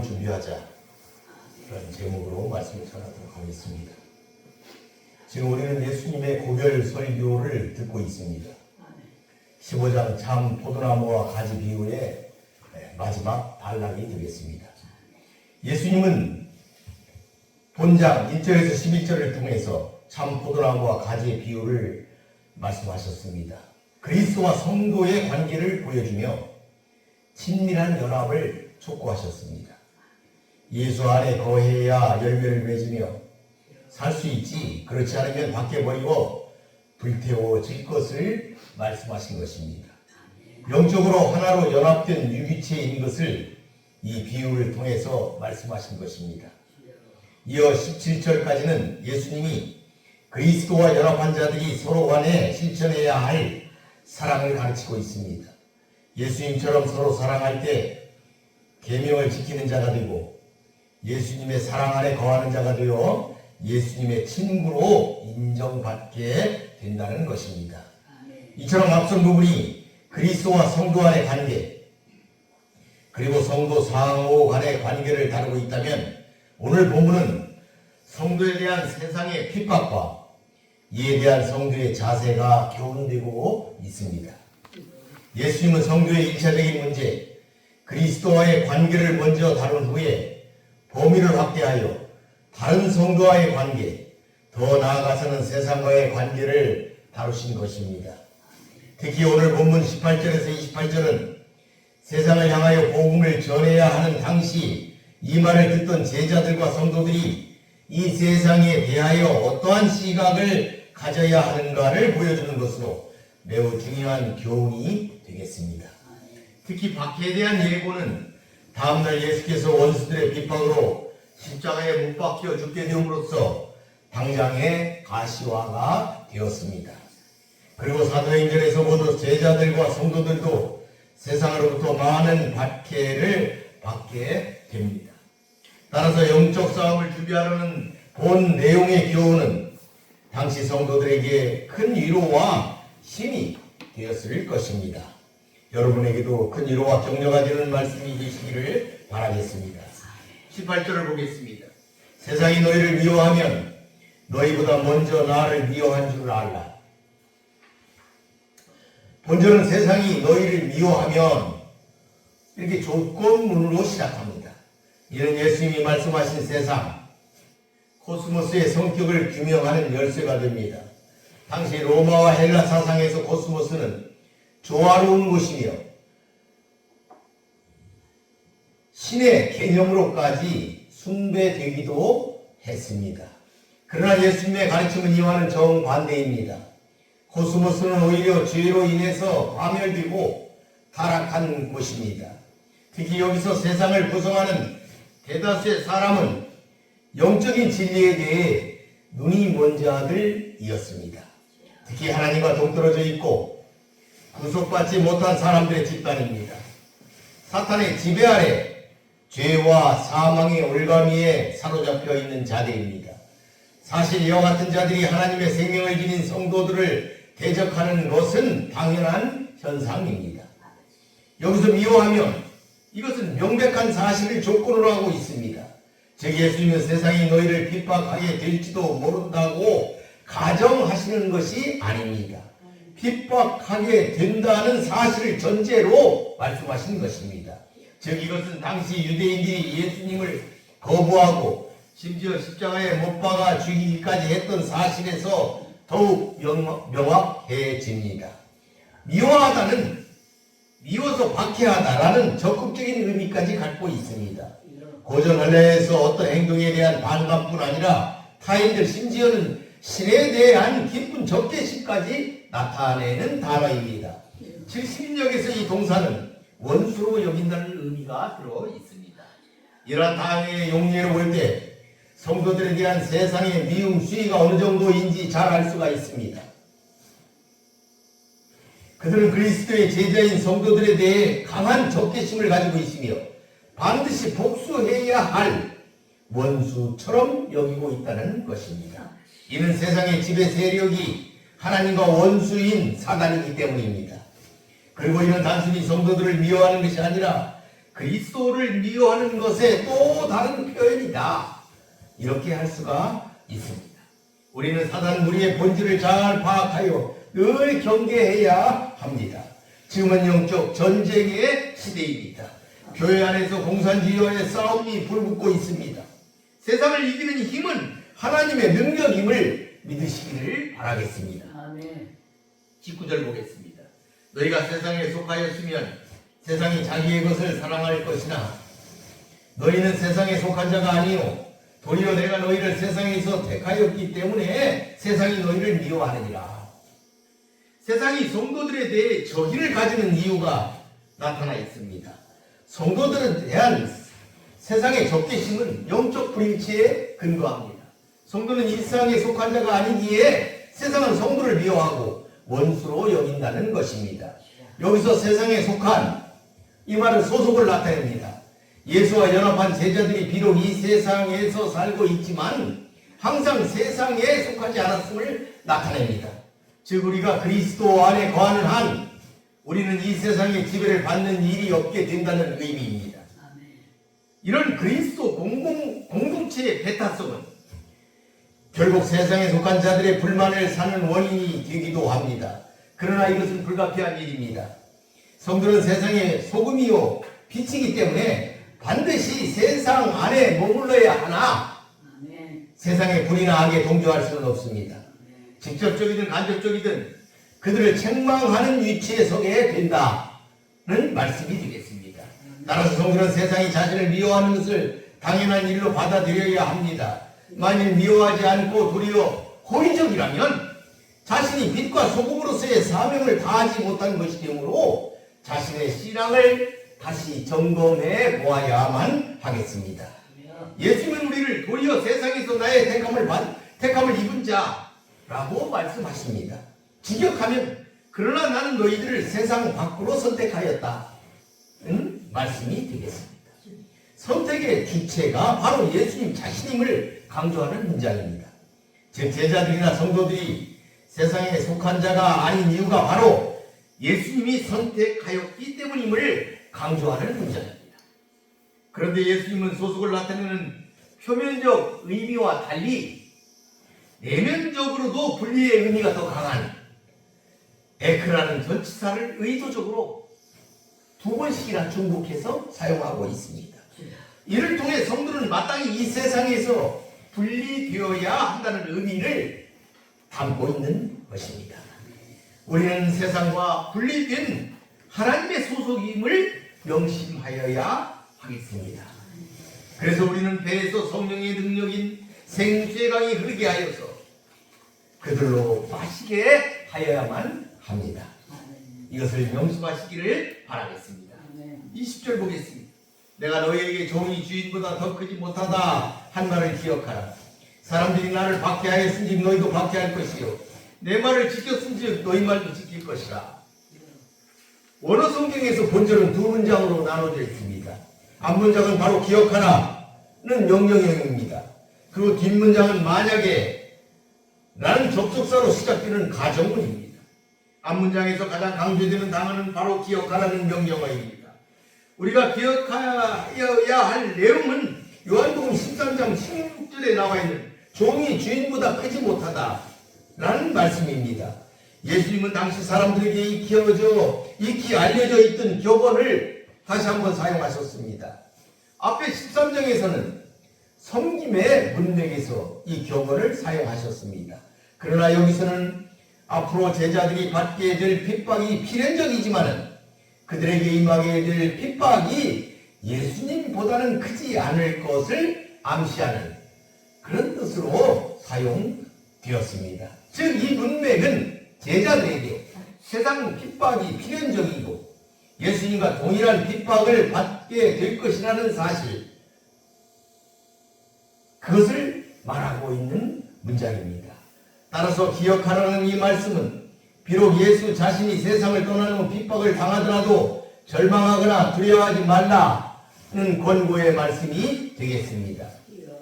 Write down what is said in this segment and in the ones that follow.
준비하자 라는 제목으로 말씀을 전하도록 하겠습니다. 지금 우리는 예수님의 고별 설교를 듣고 있습니다. 15장 참 포도나무와 가지 비유의 마지막 단락이 되겠습니다. 예수님은 본장 1절에서 11절을 통해서 참 포도나무와 가지의 비유를 말씀하셨습니다. 그리스도와 성도의 관계를 보여주며 친밀한 연합을 촉구하셨습니다. 예수 안에 거해야 열매를 맺으며 살 수 있지, 그렇지 않으면 밖에 버리고 불태워질 것을 말씀하신 것입니다. 영적으로 하나로 연합된 유기체인 것을 이 비유를 통해서 말씀하신 것입니다. 이어 17절까지는 예수님이 그리스도와 연합한 자들이 서로 간에 실천해야 할 사랑을 가르치고 있습니다. 예수님처럼 서로 사랑할 때 계명을 지키는 자가 되고 예수님의 사랑 안에 거하는 자가 되어 예수님의 친구로 인정받게 된다는 것입니다. 이처럼 앞선 부분이 그리스도와 성도 간의 관계, 그리고 성도 상호 간의 관계를 다루고 있다면, 오늘 본문은 성도에 대한 세상의 핍박과 이에 대한 성도의 자세가 교훈되고 있습니다. 예수님은 성도의 일차적인 문제, 그리스도와의 관계를 먼저 다룬 후에 범위를 확대하여 다른 성도와의 관계, 더 나아가서는 세상과의 관계를 다루신 것입니다. 특히 오늘 본문 18절에서 28절은 세상을 향하여 복음을 전해야 하는 당시 이 말을 듣던 제자들과 성도들이 이 세상에 대하여 어떠한 시각을 가져야 하는가를 보여주는 것으로 매우 중요한 교훈이 되겠습니다. 특히 박해에 대한 예고는 다음날 예수께서 원수들의 핍박으로 십자가에 못 박혀 죽게 되음으로써 당장의 가시화가 되었습니다. 그리고 사도행전에서 모두 제자들과 성도들도 세상으로부터 많은 박해를 받게 됩니다. 따라서 영적 싸움을 준비하려는 본 내용의 교훈은 당시 성도들에게 큰 위로와 힘이 되었을 것입니다. 여러분에게도 큰 위로와 격려가 되는 말씀이 되시기를 바라겠습니다. 18절을 보겠습니다. 세상이 너희를 미워하면 너희보다 먼저 나를 미워한 줄 알라. 본절은 세상이 너희를 미워하면 이렇게 조건문으로 시작합니다. 이는 예수님이 말씀하신 세상, 코스모스의 성격을 규명하는 열쇠가 됩니다. 당시 로마와 헬라 사상에서 코스모스는 조화로운 것이며 신의 개념으로까지 숭배되기도 했습니다. 그러나 예수님의 가르침은 이와는 정반대입니다. 코스모스는 오히려 죄로 인해서 파멸되고 타락한 곳입니다. 특히 여기서 세상을 구성하는 대다수의 사람은 영적인 진리에 대해 눈이 먼 자들이었습니다. 특히 하나님과 동떨어져 있고 구속받지 못한 사람들의 집단입니다. 사탄의 지배 아래 죄와 사망의 올가미에 사로잡혀 있는 자들입니다. 사실 이와 같은 자들이 하나님의 생명을 지닌 성도들을 대적하는 것은 당연한 현상입니다. 여기서 미워하면 이것은 명백한 사실을 조건으로 하고 있습니다. 즉 예수님은 세상이 너희를 핍박하게 될지도 모른다고 가정하시는 것이 아닙니다. 핍박하게 된다는 사실을 전제로 말씀하신 것입니다. 즉 이것은 당시 유대인들이 예수님을 거부하고 심지어 십자가에 못 박아 죽이기까지 했던 사실에서 더욱 명확해집니다. 미워하다는 미워서 박해하다라는 적극적인 의미까지 갖고 있습니다. 고전 헬라에서 어떤 행동에 대한 반감뿐 아니라 타인들 심지어는 신에 대한 깊은 적개심까지 나타내는 단어입니다. 70역에서 이 동사는 원수로 여긴다는 의미가 들어 있습니다. 이러한 당의 용례를 볼 때 성도들에 대한 세상의 미움, 수위가 어느 정도인지 잘 알 수가 있습니다. 그들은 그리스도의 제자인 성도들에 대해 강한 적개심을 가지고 있으며 반드시 복수해야 할 원수처럼 여기고 있다는 것입니다. 이는 세상의 지배 세력이 하나님과 원수인 사단이기 때문입니다. 그리고 이는 단순히 성도들을 미워하는 것이 아니라 그리스도를 미워하는 것의 또 다른 표현이다. 이렇게 할 수가 있습니다. 우리는 사단 무리의 본질을 잘 파악하여 늘 경계해야 합니다. 지금은 영적 전쟁의 시대입니다. 교회 안에서 공산주의와의 싸움이 불붙고 있습니다. 세상을 이기는 힘은 하나님의 능력임을 믿으시기를 바라겠습니다. 아멘. 19절 보겠습니다. 너희가 세상에 속하였으면 세상이 자기의 것을 사랑할 것이나 너희는 세상에 속한 자가 아니요 도리어 내가 너희를 세상에서 택하였기 때문에 세상이 너희를 미워하느니라. 세상이 성도들에 대해 저희를 가지는 이유가 나타나 있습니다. 성도들에 대한 세상의 적개심은 영적 불일치에 근거합니다. 성도는 이 세상에 속한 자가 아니기에 세상은 성도를 미워하고 원수로 여긴다는 것입니다. 여기서 세상에 속한 이 말은 소속을 나타냅니다. 예수와 연합한 제자들이 비록 이 세상에서 살고 있지만 항상 세상에 속하지 않았음을 나타냅니다. 즉 우리가 그리스도 안에 거하는 한 우리는 이 세상의 지배를 받는 일이 없게 된다는 의미입니다. 이런 그리스도 공동체의 배타성은 결국 세상에 속한 자들의 불만을 사는 원인이 되기도 합니다. 그러나 이것은 불가피한 일입니다. 성도는 세상의 소금이요 빛이기 때문에 반드시 세상 안에 머물러야 하나 세상의 불이나 악에 동조할 수는 없습니다. 직접적이든 간접적이든 그들을 책망하는 위치에 서게 된다는 말씀이 되겠습니다. 따라서 성도는 세상이 자신을 미워하는 것을 당연한 일로 받아들여야 합니다. 만일 미워하지 않고 도리어 호의적이라면 자신이 빛과 소금으로서의 사명을 다하지 못한 것이므로 자신의 신앙을 다시 점검해 보아야만 하겠습니다. 예수님은 우리를 도리어 세상에서 나의 택함을 입은 자라고 말씀하십니다. 직역하면 그러나 나는 너희들을 세상 밖으로 선택하였다 말씀이 되겠습니다. 선택의 주체가 바로 예수님 자신임을 강조하는 문장입니다. 즉 제자들이나 성도들이 세상에 속한 자가 아닌 이유가 바로 예수님이 선택하였기 때문임을 강조하는 문장입니다. 그런데 예수님은 소속을 나타내는 표면적 의미와 달리 내면적으로도 분리의 의미가 더 강한 에크라는 전치사를 의도적으로 2번씩이나 중복해서 사용하고 있습니다. 이를 통해 성도는 마땅히 이 세상에서 분리되어야 한다는 의미를 담고 있는 것입니다. 우리는 세상과 분리된 하나님의 소속임을 명심하여야 하겠습니다. 그래서 우리는 배에서 성령의 능력인 생수의 강이 흐르게 하여서 그들로 마시게 하여야만 합니다. 이것을 명심하시기를 바라겠습니다. 20절 보겠습니다. 내가 너희에게 종이 주인보다 더 크지 못하다 한 말을 기억하라. 사람들이 나를 박해하였은즉 너희도 박해할 것이요 내 말을 지켰은즉 너희 말도 지킬 것이라. 원어 성경에서 본절은 2문장으로 나눠져 있습니다. 앞문장은 바로 기억하라는 명령형입니다. 그리고 뒷문장은 만약에 라는 접속사로 시작되는 가정문입니다. 앞문장에서 가장 강조되는 단어는 바로 기억하라는 명령어입니다. 우리가 기억하여야 할 내용은 요한복음 13장 16절에 나와 있는 종이 주인보다 크지 못하다 라는 말씀입니다. 예수님은 당시 사람들에게 익히 알려져 있던 격언을 다시 한번 사용하셨습니다. 앞에 13장에서는 섬김의 문맥에서 이 격언을 사용하셨습니다. 그러나 여기서는 앞으로 제자들이 받게 될 핍박이 필연적이지만은 그들에게 임하게 될 핍박이 예수님보다는 크지 않을 것을 암시하는 그런 뜻으로 사용되었습니다. 즉 이 문맥은 제자들에게 세상 핍박이 필연적이고 예수님과 동일한 핍박을 받게 될 것이라는 사실, 그것을 말하고 있는 문장입니다. 따라서 기억하라는 이 말씀은 비록 예수 자신이 세상을 떠나는 후 핍박을 당하더라도 절망하거나 두려워하지 말라는 권고의 말씀이 되겠습니다.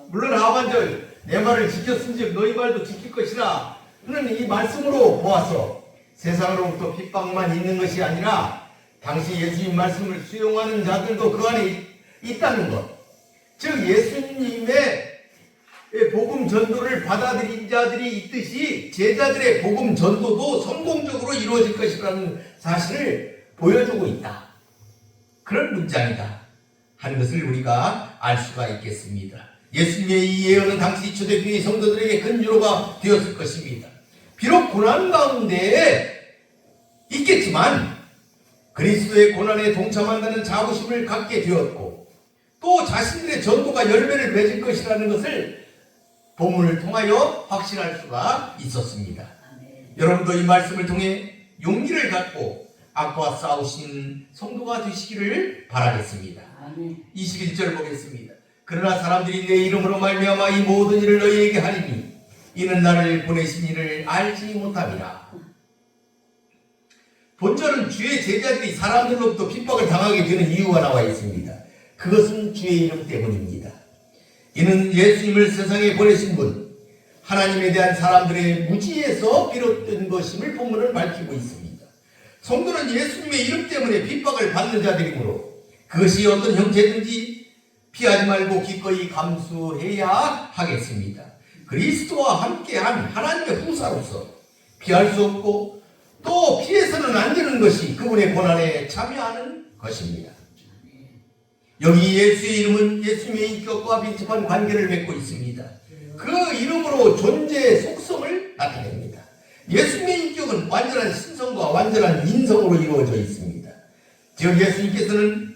물론 하반절 내 말을 지켰은즉 너희 말도 지킬 것이라 는 이 말씀으로 보아서 세상으로부터 핍박만 있는 것이 아니라 당시 예수님 말씀을 수용하는 자들도 그 안에 있다는 것. 즉 예수님의 복음 전도를 받아들인 자들이 있듯이 제자들의 복음 전도도 성공적으로 이루어질 것이라는 사실을 보여주고 있다. 그런 문장이다 하는 것을 우리가 알 수가 있겠습니다. 예수님의 이 예언은 당시 초대교회 성도들에게 큰 위로가 되었을 것입니다. 비록 고난 가운데 있겠지만 그리스도의 고난에 동참한다는 자부심을 갖게 되었고 또 자신들의 전도가 열매를 맺을 것이라는 것을 본문을 통하여 확신할 수가 있었습니다. 여러분도 이 말씀을 통해 용기를 갖고 악과 싸우시는 성도가 되시기를 바라겠습니다. 21절 보겠습니다. 그러나 사람들이 내 이름으로 말미암아 이 모든 일을 너희에게 하리니 이는 나를 보내신 이를 알지 못함이라. 본절은 주의 제자들이 사람들로부터 핍박을 당하게 되는 이유가 나와 있습니다. 그것은 주의 이름 때문입니다. 이는 예수님을 세상에 보내신 분, 하나님에 대한 사람들의 무지에서 비롯된 것임을 본문은 밝히고 있습니다. 성도는 예수님의 이름 때문에 핍박을 받는 자들이므로 그것이 어떤 형태든지 피하지 말고 기꺼이 감수해야 하겠습니다. 그리스도와 함께한 하나님의 후사로서 피할 수 없고 또 피해서는 안 되는 것이 그분의 고난에 참여하는 것입니다. 여기 예수의 이름은 예수님의 인격과 밀접한 관계를 맺고 있습니다. 그 이름으로 존재의 속성을 나타냅니다. 예수님의 인격은 완전한 신성과 완전한 인성으로 이루어져 있습니다. 즉 예수님께서는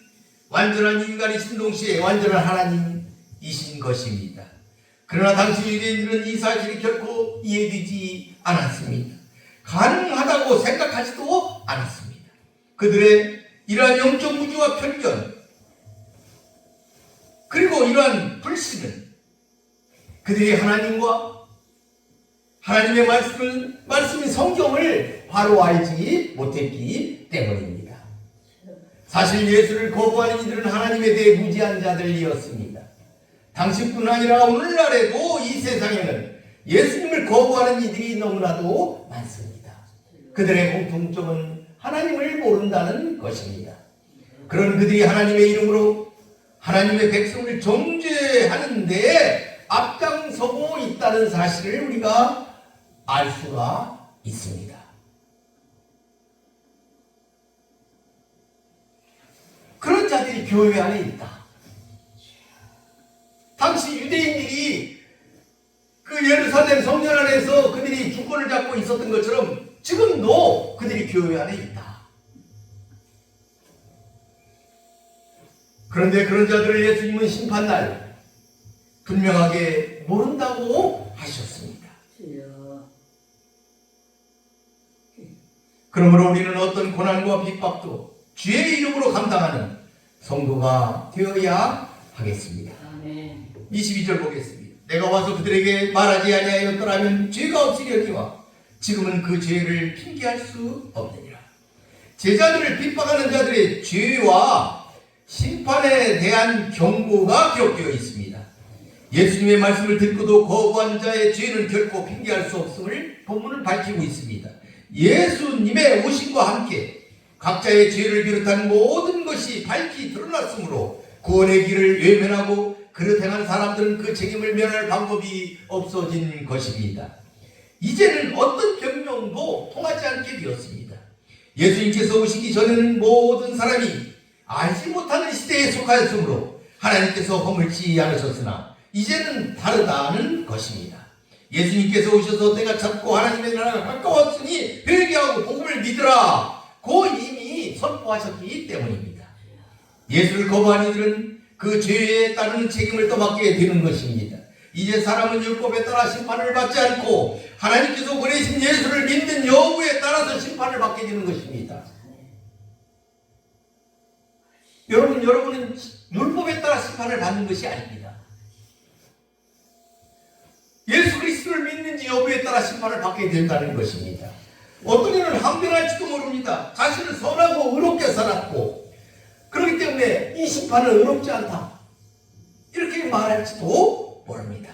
완전한 인간이신 동시에 완전한 하나님이신 것입니다. 그러나 당시 유대인들은 이 사실이 결코 이해되지 않았습니다. 가능하다고 생각하지도 않았습니다. 그들의 이러한 영적 무지와 편견 그리고 이러한 불신은 그들이 하나님과 하나님의 말씀인 성경을 바로 알지 못했기 때문입니다. 사실 예수를 거부하는 이들은 하나님에 대해 무지한 자들이었습니다. 당시뿐 아니라 오늘날에도 이 세상에는 예수님을 거부하는 이들이 너무나도 많습니다. 그들의 공통점은 하나님을 모른다는 것입니다. 그런 그들이 하나님의 이름으로 하나님의 백성을 정죄하는 데 앞장서고 있다는 사실을 우리가 알 수가 있습니다. 그런 자들이 교회 안에 있다. 당시 유대인들이 그 예루살렘 성전 안에서 그들이 주권을 잡고 있었던 것처럼 지금도 그들이 교회 안에 있다. 그런데 그런 자들을 예수님은 심판날 분명하게 모른다고 하셨습니다. 그러므로 우리는 어떤 고난과 핍박도 주의 이름으로 감당하는 성도가 되어야 하겠습니다. 22절 보겠습니다. 내가 와서 그들에게 말하지 아니하였더라면 죄가 없으려니와 지금은 그 죄를 핑계할 수 없느니라. 제자들을 핍박하는 자들의 죄와 심판에 대한 경고가 기록되어 있습니다. 예수님의 말씀을 듣고도 거부한 자의 죄는 결코 핑계할 수 없음을 본문은 밝히고 있습니다. 예수님의 오심과 함께 각자의 죄를 비롯한 모든 것이 밝히 드러났으므로 구원의 길을 외면하고 그릇 행한 사람들은 그 책임을 면할 방법이 없어진 것입니다. 이제는 어떤 변명도 통하지 않게 되었습니다. 예수님께서 오시기 전에는 모든 사람이 알지 못하는 시대에 속하였으므로 하나님께서 허물지 않으셨으나 이제는 다르다는 것입니다. 예수님께서 오셔서 때가 찼고 하나님의 나라가 가까웠으니 회개하고 복음을 믿으라 고 이미 선포하셨기 때문입니다. 예수를 거부한 이들은 그 죄에 따르는 책임을 떠맡게 되는 것입니다. 이제 사람은 율법에 따라 심판을 받지 않고 하나님께서 보내신 예수를 믿는 여부에 따라서 심판을 받게 되는 것입니다. 여러분은 율법에 따라 심판을 받는 것이 아닙니다. 예수 그리스도를 믿는지 여부에 따라 심판을 받게 된다는 것입니다. 어떤 이는 항변할지도 모릅니다. 자신은 선하고 의롭게 살았고 그렇기 때문에 이 심판은 의롭지 않다 이렇게 말할지도 모릅니다.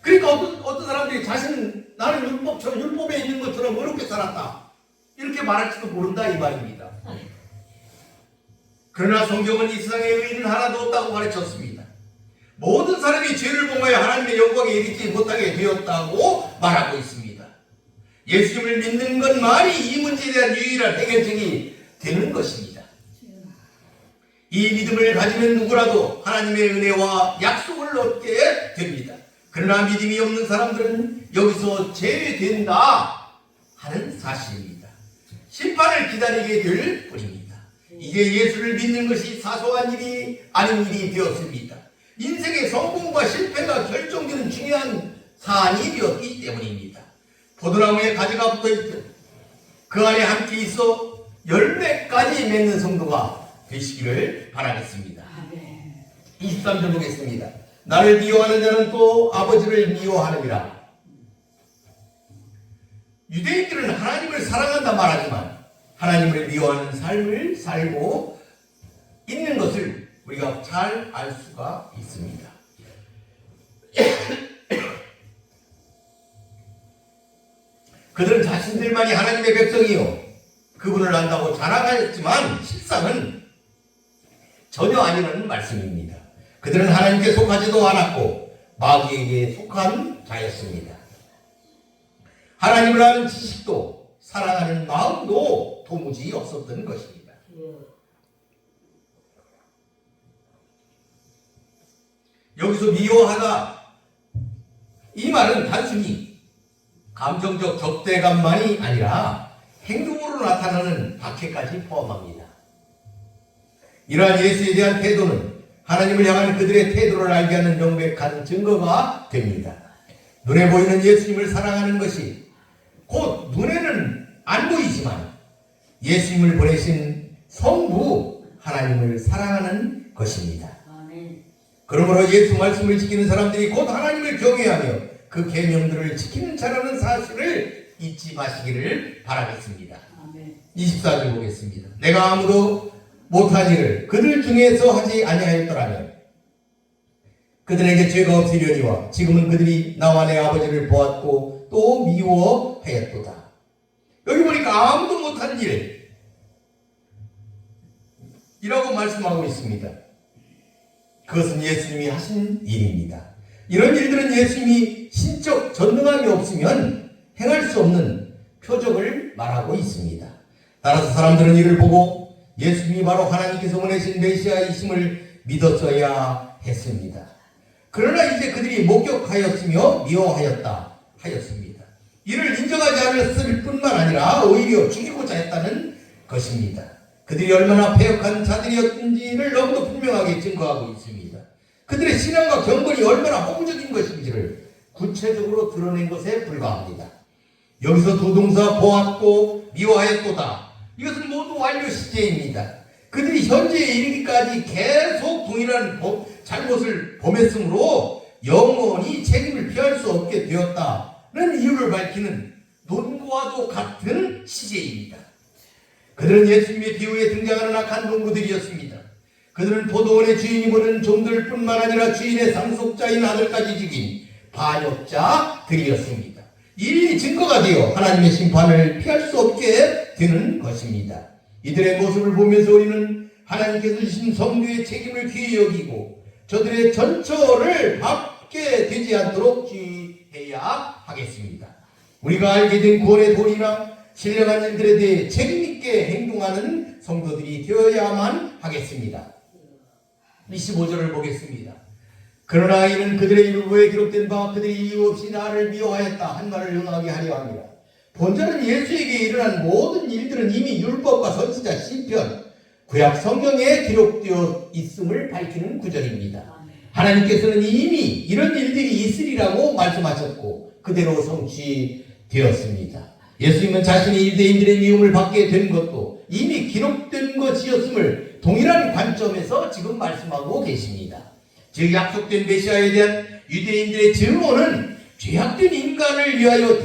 그러니까 어떤 사람들이 자신은 나는 율법에 있는 것처럼 의롭게 살았다 이렇게 말할지도 모른다 이 말입니다. 그러나 성경은 이 세상에 의인은 하나도 없다고 가르쳤습니다. 모든 사람이 죄를 범하여 하나님의 영광에 이르지 못하게 되었다고 말하고 있습니다. 예수님을 믿는 것만이 이 문제에 대한 유일한 해결책이 되는 것입니다. 이 믿음을 가지면 누구라도 하나님의 은혜와 약속을 얻게 됩니다. 그러나 믿음이 없는 사람들은 여기서 제외된다 하는 사실입니다. 심판을 기다리게 될 뿐입니다. 이제 예수를 믿는 것이 사소한 일이 아닌 일이 되었습니다. 인생의 성공과 실패가 결정되는 중요한 사안이 되었기 때문입니다. 포도나무에 가지가 붙어있듯 그 안에 함께 있어 열매까지 맺는 성도가 되시기를 바라겠습니다. 23절 보겠습니다. 나를 미워하는 자는 또 아버지를 미워하느니라. 유대인들은 하나님을 사랑한다 말하지만 하나님을 미워하는 삶을 살고 있는 것을 우리가 잘 알 수가 있습니다. 그들은 자신들만이 하나님의 백성이요 그분을 안다고 자랑하였지만 실상은 전혀 아니라는 말씀입니다. 그들은 하나님께 속하지도 않았고 마귀에게 속한 자였습니다. 하나님을 아는 지식도 사랑하는 마음도 도무지 없었던 것입니다. 여기서 미워하다 이 말은 단순히 감정적 적대감만이 아니라 행동으로 나타나는 박해까지 포함합니다. 이러한 예수에 대한 태도는 하나님을 향한 그들의 태도를 알게 하는 명백한 증거가 됩니다. 눈에 보이는 예수님을 사랑하는 것이 곧 눈에는 안 보이지만 예수님을 보내신 성부 하나님을 사랑하는 것입니다. 그러므로 예수 말씀을 지키는 사람들이 곧 하나님을 경외하며 그 계명들을 지키는 자라는 사실을 잊지 마시기를 바라겠습니다. 24절 보겠습니다. 내가 아무도 못한 일을 그들 중에서 하지 아니하였더라면 그들에게 죄가 없으려니와 지금은 그들이 나와 내 아버지를 보았고 또 미워하였도다. 여기 보니까 아무도 못한 일이라고 말씀하고 있습니다. 그것은 예수님이 하신 일입니다. 이런 일들은 예수님이 신적 전능함이 없으면 행할 수 없는 표적을 말하고 있습니다. 따라서 사람들은 이를 보고 예수님이 바로 하나님께서 보내신 메시아이심을 믿었어야 했습니다. 그러나 이제 그들이 목격하였으며 미워하였다 하였습니다. 이를 인정하지 않았을 뿐만 아니라 오히려 죽이고자 했다는 것입니다. 그들이 얼마나 패역한 자들이었는지를 너무도 분명하게 증거하고 있습니다. 그들의 신앙과 경건이 얼마나 허무적인 것인지를 구체적으로 드러낸 것에 불과합니다. 여기서 두 동사 보았고 미워하였도다. 이것은 모두 완료 시제입니다. 그들이 현재에 이르기까지 계속 동일한 잘못을 범했으므로 영원히 책임을 피할 수 없게 되었다는 이유를 밝히는 논거와도 같은 시제입니다. 그들은 예수님의 비유에 등장하는 악한 농부들이었습니다. 그들은 포도원의 주인이 보는 종들 뿐만 아니라 주인의 상속자인 아들까지 죽인 반역자들이었습니다. 이 일이 증거가 되어 하나님의 심판을 피할 수 없게 되는 것입니다. 이들의 모습을 보면서 우리는 하나님께서 주신 성도의 책임을 귀히 여기고 저들의 전처를 밟게 되지 않도록 주의해야 하겠습니다. 우리가 알게 된 구원의 도리나 신령한 일들에 대해 책임있게 행동하는 성도들이 되어야만 하겠습니다. 25절을 보겠습니다. 그러나 이는 그들의 율법에 기록된 바 그들이 이유 없이 나를 미워하였다 한 말을 응하게 하려 합니다. 본절은 예수에게 일어난 모든 일들은 이미 율법과 선지자 시편, 구약 성경에 기록되어 있음을 밝히는 구절입니다. 하나님께서는 이미 이런 일들이 있으리라고 말씀하셨고 그대로 성취되었습니다. 예수님은 자신이 유대인들의 미움을 받게 된 것도 이미 기록된 것이었음을 동일한 관점에서 지금 말씀하고 계십니다. 즉 약속된 메시아에 대한 유대인들의 증오는 죄악된 인간을 위하여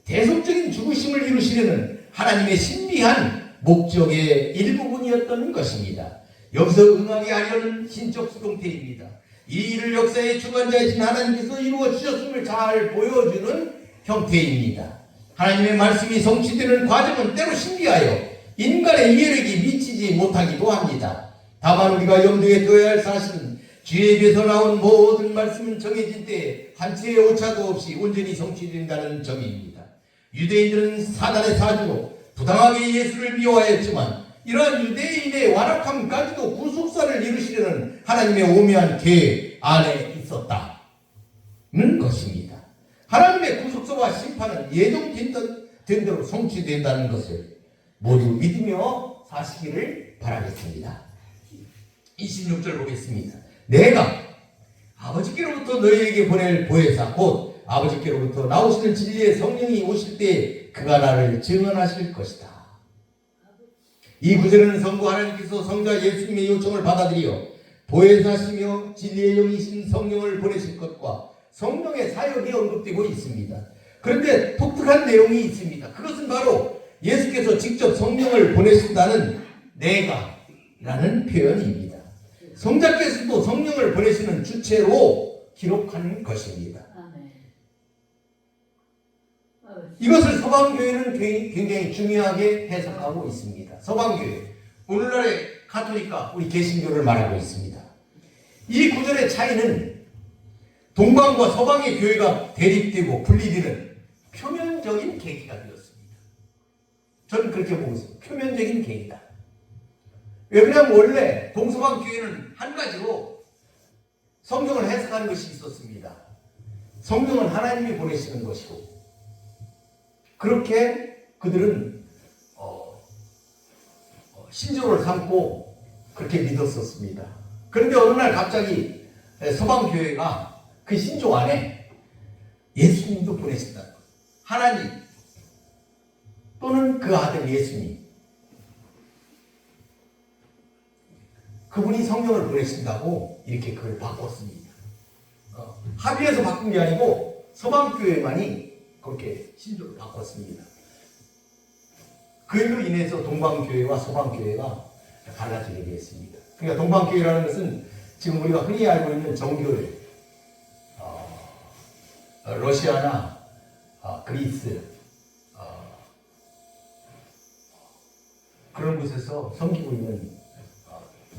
대속적인 죽으심을 이루시려는 하나님의 신비한 목적의 일부분이었던 것입니다. 여기서 응하게 하려는 신적 수동태입니다. 이 일을 역사의 주관자이신 하나님께서 이루어 주셨음을 잘 보여주는 형태입니다. 하나님의 말씀이 성취되는 과정은 때로 신비하여 인간의 이해력이 미치지 못하기도 합니다. 다만 우리가 염두에 둬야 할 사실은 주에게서 나온 모든 말씀은 정해진 때에 한치의 오차도 없이 온전히 성취된다는 점입니다. 유대인들은 사단의 사주로 부당하게 예수를 미워하였지만 이러한 유대인의 완악함까지도 구속사를 이루시려는 하나님의 오묘한 계획 안에 있었다는 것입니다. 하나님의 구속사와 심판은 예정된 대로 성취된다는 것을 모두 믿으며 사시기를 바라겠습니다. 26절 보겠습니다. 내가 아버지께로부터 너희에게 보낼 보혜사 곧 아버지께로부터 나오시는 진리의 성령이 오실 때 그가 나를 증언하실 것이다. 이 구절에는 성부 하나님께서 성자 예수님의 요청을 받아들여 보혜사시며 진리의 영이신 성령을 보내실 것과 성령의 사역이 언급되고 있습니다. 그런데 독특한 내용이 있습니다. 그것은 바로 예수께서 직접 성령을 보내신다는 내가 라는 표현입니다. 성자께서도 성령을 보내시는 주체로 기록하는 것입니다. 이것을 서방교회는 굉장히 중요하게 해석하고 있습니다. 서방교회, 오늘날의 가톨릭과 우리 개신교를 말하고 있습니다. 이 구절의 차이는 동방과 서방의 교회가 대립되고 분리되는 표면적인 계기가 되었습니다. 저는 그렇게 보고 있습니다. 표면적인 계기다. 왜냐하면 원래 동서방 교회는 한 가지로 성경을 해석하는 것이 있었습니다. 성경은 하나님이 보내시는 것이고 그렇게 그들은 신조를 삼고 그렇게 믿었었습니다. 그런데 어느 날 갑자기 서방 교회가 그 신조 안에 예수님도 보내신다는 것, 하나님 또는 그 아들 예수님, 그분이 성령을 보내신다고 이렇게 그걸 바꿨습니다. 합의해서 바꾼 게 아니고 서방교회만이 그렇게 신조를 바꿨습니다. 그 일로 인해서 동방교회와 서방교회가 갈라지게 되었습니다. 그러니까 동방교회라는 것은 지금 우리가 흔히 알고 있는 정교회, 러시아나 그리스 그런 곳에서 섬기고 있는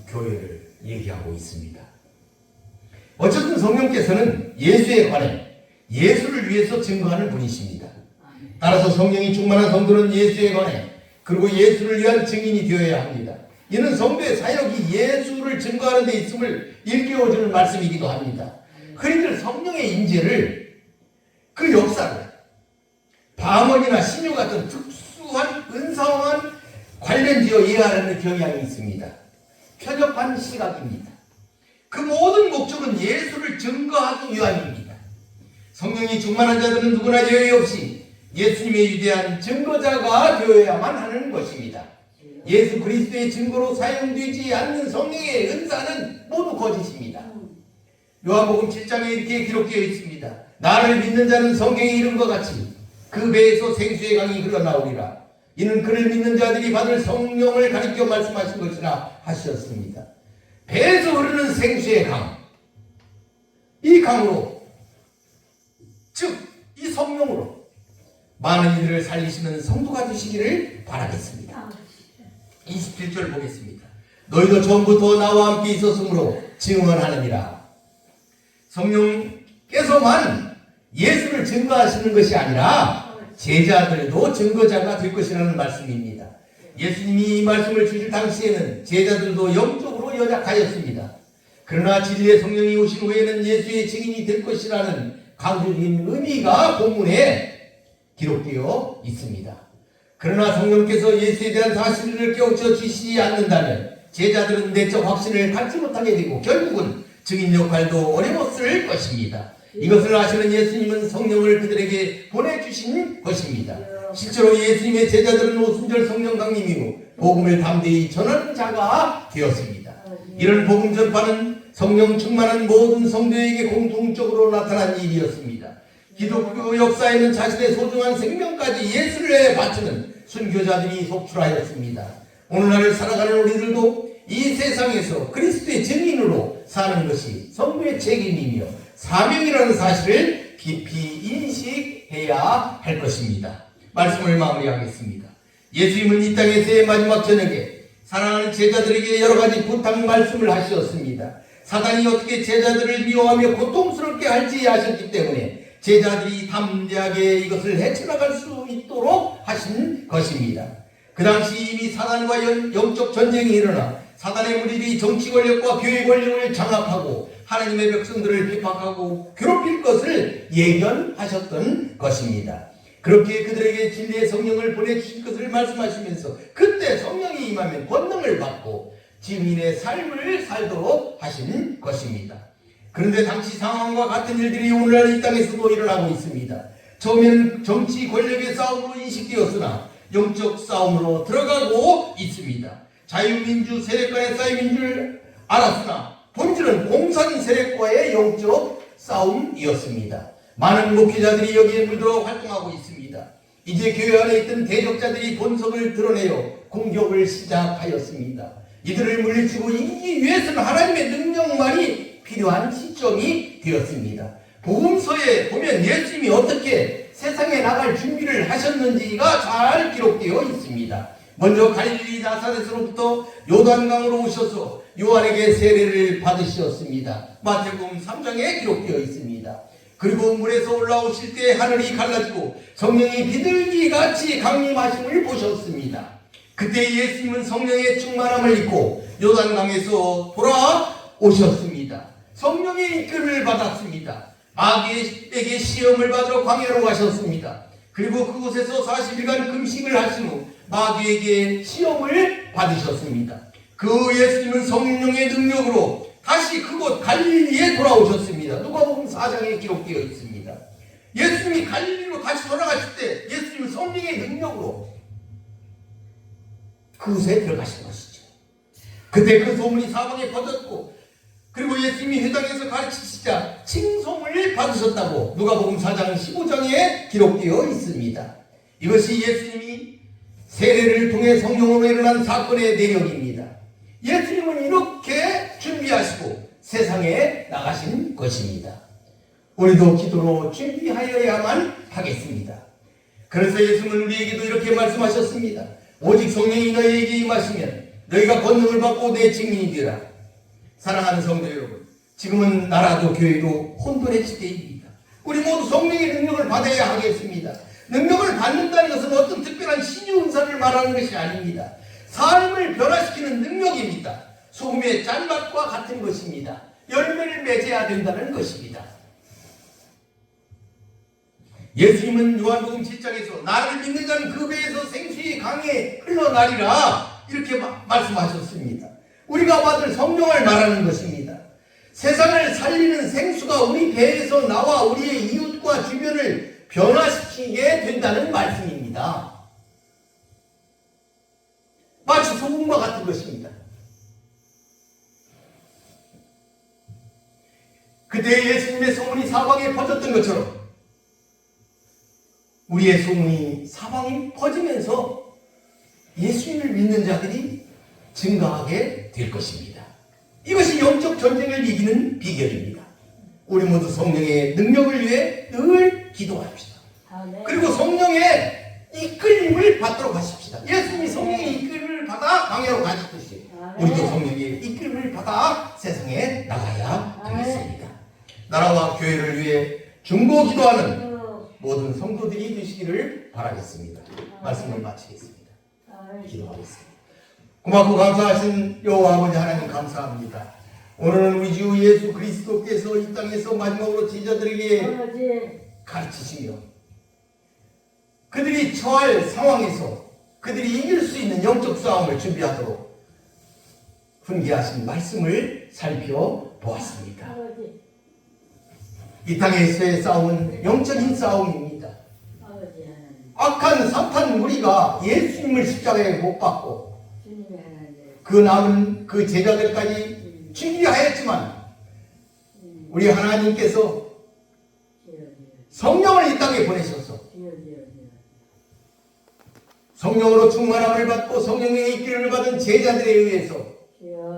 교회를 얘기하고 있습니다. 어쨌든 성령께서는 예수에 관해 예수를 위해서 증거하는 분이십니다. 따라서 성령이 충만한 성도는 예수에 관해 그리고 예수를 위한 증인이 되어야 합니다. 이는 성도의 사역이 예수를 증거하는 데 있음을 일깨워주는 말씀이기도 합니다. 흔히들 성령의 임재를 그 역사를 방언이나 신유 같은 특수한 은사와만 관련지어 이해하려는 경향이 있습니다. 편협한 시각입니다. 그 모든 목적은 예수를 증거하기 위함입니다. 성령이 충만한 자들은 누구나 예외 없이 예수님의 위대한 증거자가 되어야만 하는 것입니다. 예수 그리스도의 증거로 사용되지 않는 성령의 은사는 모두 거짓입니다. 요한복음 7장에 이렇게 기록되어 있습니다. 나를 믿는 자는 성경에 이름과 같이 그 배에서 생수의 강이 흘러나오리라. 이는 그를 믿는 자들이 받을 성령을 가리켜 말씀하신 것이라 하셨습니다. 배에서 흐르는 생수의 강, 이 강으로, 즉 이 성령으로 많은 이들을 살리시는 성도가 되시기를 바라겠습니다. 27절 보겠습니다. 너희도 처음부터 나와 함께 있었으므로 증언하느니라. 성령께서만 예수를 증거하시는 것이 아니라 제자들도 증거자가 될 것이라는 말씀입니다. 예수님이 이 말씀을 주실 당시에는 제자들도 영적으로 연약하였습니다. 그러나 진리의 성령이 오신 후에는 예수의 증인이 될 것이라는 강조적인 의미가 본문에 기록되어 있습니다. 그러나 성령께서 예수에 대한 사실을 깨우쳐 주시지 않는다면 제자들은 내적 확신을 갖지 못하게 되고 결국은 증인 역할도 어려웠을 것입니다. 이것을 아시는 예수님은 성령을 그들에게 보내주신 것입니다. 실제로 예수님의 제자들은 오순절 성령 강림 이후 복음을 담대히 전하는 자가 되었습니다. 이런 복음 전파는 성령 충만한 모든 성도에게 공통적으로 나타난 일이었습니다. 기독교 역사에는 자신의 소중한 생명까지 예수를 위해 바치는 순교자들이 속출하였습니다. 오늘날 살아가는 우리들도 이 세상에서 그리스도의 증인으로 사는 것이 성도의 책임이며 사명이라는 사실을 깊이 인식해야 할 것입니다. 말씀을 마무리하겠습니다. 예수님은 이 땅에서의 마지막 저녁에 사랑하는 제자들에게 여러 가지 부탁 말씀을 하셨습니다. 사단이 어떻게 제자들을 미워하며 고통스럽게 할지 아셨기 때문에 제자들이 담대하게 이것을 헤쳐나갈 수 있도록 하신 것입니다. 그 당시 이미 사단과 영적 전쟁이 일어나 사단의 무리들이 정치 권력과 교회 권력을 장악하고 하나님의 백성들을 핍박하고 괴롭힐 것을 예견하셨던 것입니다. 그렇게 그들에게 진리의 성령을 보내주실 것을 말씀하시면서 그때 성령이 임하면 권능을 받고 증인의 삶을 살도록 하신 것입니다. 그런데 당시 상황과 같은 일들이 오늘날 이 땅에서도 일어나고 있습니다. 처음에는 정치 권력의 싸움으로 인식되었으나 영적 싸움으로 들어가고 있습니다. 자유민주 세력과의 싸움인 줄 알았으나 본질은 공산 세력과의 영적 싸움이었습니다. 많은 목회자들이 여기에 물들어 활동하고 있습니다. 이제 교회 안에 있던 대적자들이 본성을 드러내어 공격을 시작하였습니다. 이들을 물리치고 이기기 위해서는 하나님의 능력만이 필요한 시점이 되었습니다. 복음서에 보면 예수님이 어떻게 세상에 나갈 준비를 하셨는지가 잘 기록되어 있습니다. 먼저 갈릴리 나사렛으로부터 요단강으로 오셔서 요한에게 세례를 받으셨습니다. 마태복음 3장에 기록되어 있습니다. 그리고 물에서 올라오실 때 하늘이 갈라지고 성령이 비둘기같이 강림하심을 보셨습니다. 그때 예수님은 성령의 충만함을 입고 요단강에서 돌아오셨습니다. 성령의 이끌을 받았습니다. 마귀에게 시험을 받으러 광야로 가셨습니다. 그리고 그곳에서 40일간 금식을 하신 후 마귀에게 시험을 받으셨습니다. 그 예수님은 성령의 능력으로 다시 그곳 갈릴리에 돌아오셨습니다. 누가복음 4장에 기록되어 있습니다. 예수님이 갈릴리로 다시 돌아가실 때 예수님은 성령의 능력으로 그곳에 들어가신 것이죠. 그때 그 소문이 사방에 퍼졌고 그리고 예수님이 회당에서 가르치시자 칭송을 받으셨다고 누가복음 4장 15장에 기록되어 있습니다. 이것이 예수님이 세례를 통해 성령으로 일어난 사건의 내용입니다. 예수님은 이렇게 준비하시고 세상에 나가신 것입니다. 우리도 기도로 준비하여야만 하겠습니다. 그래서 예수님은 우리에게도 이렇게 말씀하셨습니다. 오직 성령이 너희에게 임하시면 너희가 권능을 받고 내 증인이 되라. 사랑하는 성도 여러분, 지금은 나라도 교회도 혼돈의 때입니다. 우리 모두 성령의 능력을 받아야 하겠습니다. 능력을 받는다는 것은 어떤 특별한 신유 은사를 말하는 것이 아닙니다. 삶을 변화시키는 능력입니다. 소금의 짠맛과 같은 것입니다. 열매를 맺어야 된다는 것입니다. 예수님은 요한복음 7장에서 나를 믿는 자는 그 배에서 생수의 강에 흘러나리라 이렇게 말씀하셨습니다. 우리가 받을 성령을 말하는 것입니다. 세상을 살리는 생수가 우리 배에서 나와 우리의 이웃과 주변을 변화시키게 된다는 말씀입니다. 마치 소금과 같은 것입니다. 그때 예수님의 소문이 사방에 퍼졌던 것처럼 우리의 소문이 사방에 퍼지면서 예수님을 믿는 자들이 증가하게 될 것입니다. 이것이 영적 전쟁을 이기는 비결입니다. 우리 모두 성령의 능력을 위해 늘 기도합시다. 그리고 성령의 이끌림을 받도록 하십시다. 예수님이 성령의 이끌림을 받아 광야로 가셨듯이 우리도 성령의 이끌림을 받아 세상에 나가야 되겠습니다. 나라와 교회를 위해 중보 기도하는 모든 성도들이 되시기를 바라겠습니다. 말씀을 마치겠습니다. 기도하겠습니다. 고맙고 감사하신 여호와 아버지 하나님 감사합니다. 오늘은 우리 주 예수 그리스도께서 이 땅에서 마지막으로 제자들에게 가르치시며 그들이 처할 상황에서 그들이 이길 수 있는 영적 싸움을 준비하도록 훈계하신 말씀을 살펴보았습니다. 이 땅에서의 싸움은 영적인 싸움입니다. 악한 사탄 무리가 예수님을 십자가에 못 박고 그 남은 그 제자들까지 죽이하였지만 우리 하나님께서 성령을 이 땅에 보내셔서 성령으로 충만함을 받고 성령의 이끌림을 받은 제자들에 의해서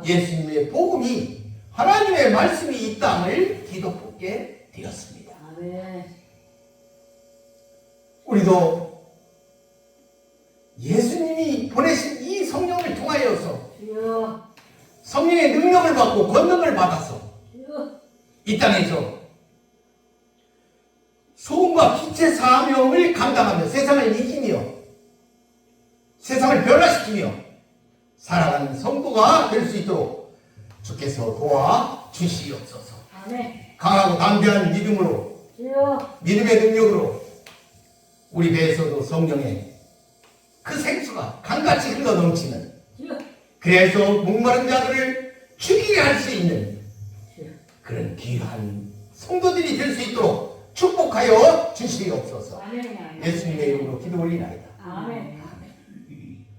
예수님의 복음이 하나님의 말씀이 이 땅을 뒤덮게 되었습니다. 우리도 예수님이 보내신 이 성령을 통하여서 주여. 성령의 능력을 받고 권능을 받아서 주여. 이 땅에서 소금과 빛의 사명을 감당하며 세상을 이기며 세상을 변화시키며 살아가는 성도가 될 수 있도록 주께서 도와주시옵소서. 아멘. 강하고 담대한 믿음으로 주여. 믿음의 능력으로 우리 배에서도 성령의 그 생수가 강같이 흘러 넘치는 주여. 그래서 목마른 자들을 죽이게 할 수 있는 주여. 그런 귀한 성도들이 될 수 있도록 축복하여 주시옵소서. 아멘. 예수님의 이름으로 기도 올리나이다. 아멘.